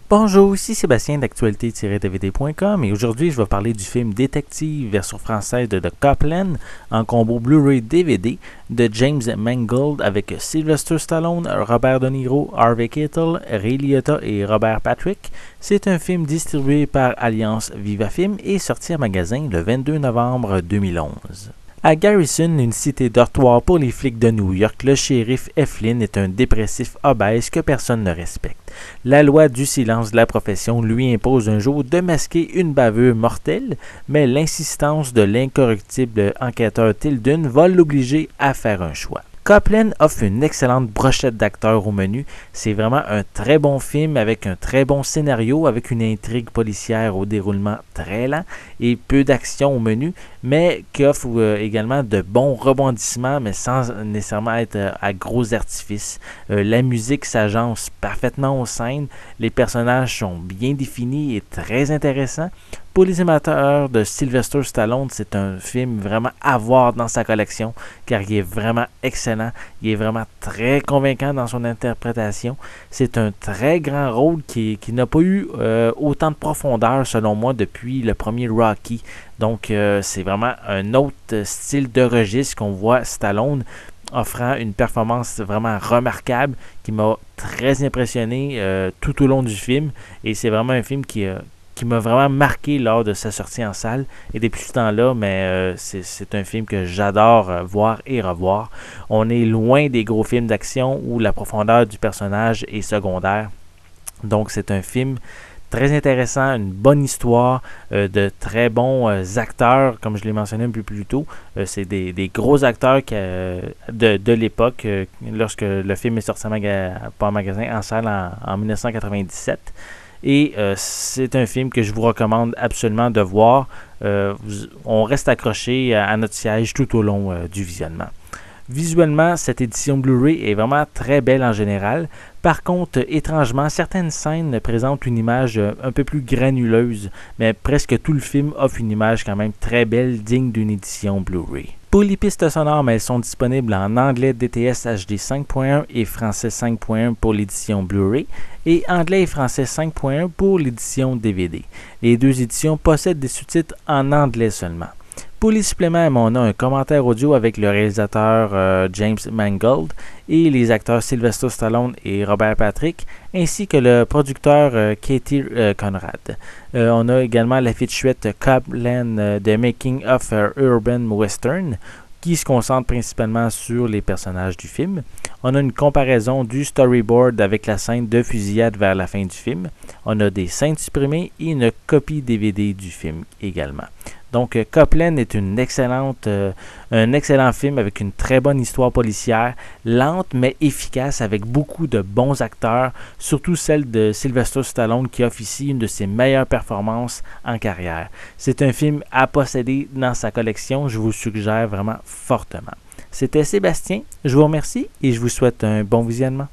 Bonjour, ici Sébastien d'actualité-dvd.com et aujourd'hui je vais parler du film Détective version française de The Copland en combo Blu-ray DVD de James Mangold avec Sylvester Stallone, Robert De Niro, Harvey Keitel, Ray Liotta et Robert Patrick. C'est un film distribué par Alliance Viva Film et sorti en magasin le 22 novembre 2011. À Garrison, une cité dortoir pour les flics de New York, le shérif Eflin est un dépressif obèse que personne ne respecte. La loi du silence de la profession lui impose un jour de masquer une bavure mortelle, mais l'insistance de l'incorruptible enquêteur Tilden va l'obliger à faire un choix. Copland offre une excellente brochette d'acteurs au menu. C'est vraiment un très bon film avec un très bon scénario, avec une intrigue policière au déroulement très lent et peu d'action au menu, mais qui offre également de bons rebondissements, mais sans nécessairement être à gros artifices. La musique s'agence parfaitement aux scènes, les personnages sont bien définis et très intéressants. Pour les amateurs de Sylvester Stallone, c'est un film vraiment à voir dans sa collection, car il est vraiment excellent, il est vraiment très convaincant dans son interprétation. C'est un très grand rôle qui n'a pas eu autant de profondeur, selon moi, depuis le premier Rocky. Donc, c'est vraiment un autre style de registre qu'on voit Stallone offrant une performance vraiment remarquable qui m'a très impressionné tout au long du film. Et c'est vraiment un film qui m'a vraiment marqué lors de sa sortie en salle. Et depuis ce temps-là, c'est un film que j'adore voir et revoir. On est loin des gros films d'action où la profondeur du personnage est secondaire. Donc c'est un film très intéressant, une bonne histoire, de très bons acteurs, comme je l'ai mentionné un peu plus tôt. C'est des gros acteurs de l'époque, lorsque le film est sorti pas en magasin, en salle en 1997. Et c'est un film que je vous recommande absolument de voir. On reste accroché à notre siège tout au long du visionnement. Visuellement, cette édition Blu-ray est vraiment très belle en général. Par contre, étrangement, certaines scènes présentent une image un peu plus granuleuse, mais presque tout le film offre une image quand même très belle, digne d'une édition Blu-ray. Pour les pistes sonores, elles sont disponibles en anglais DTS HD 5.1 et français 5.1 pour l'édition Blu-ray et anglais et français 5.1 pour l'édition DVD. Les deux éditions possèdent des sous-titres en anglais seulement. Pour les suppléments, on a un commentaire audio avec le réalisateur James Mangold et les acteurs Sylvester Stallone et Robert Patrick, ainsi que le producteur Katie Conrad. On a également la featurette Copland de Making of Urban Western, qui se concentre principalement sur les personnages du film. On a une comparaison du storyboard avec la scène de fusillade vers la fin du film. On a des scènes supprimées et une copie DVD du film également. Donc, Copland est un excellent film avec une très bonne histoire policière, lente mais efficace avec beaucoup de bons acteurs, surtout celle de Sylvester Stallone qui offre ici une de ses meilleures performances en carrière. C'est un film à posséder dans sa collection, je vous suggère vraiment fortement. C'était Sébastien, je vous remercie et je vous souhaite un bon visionnement.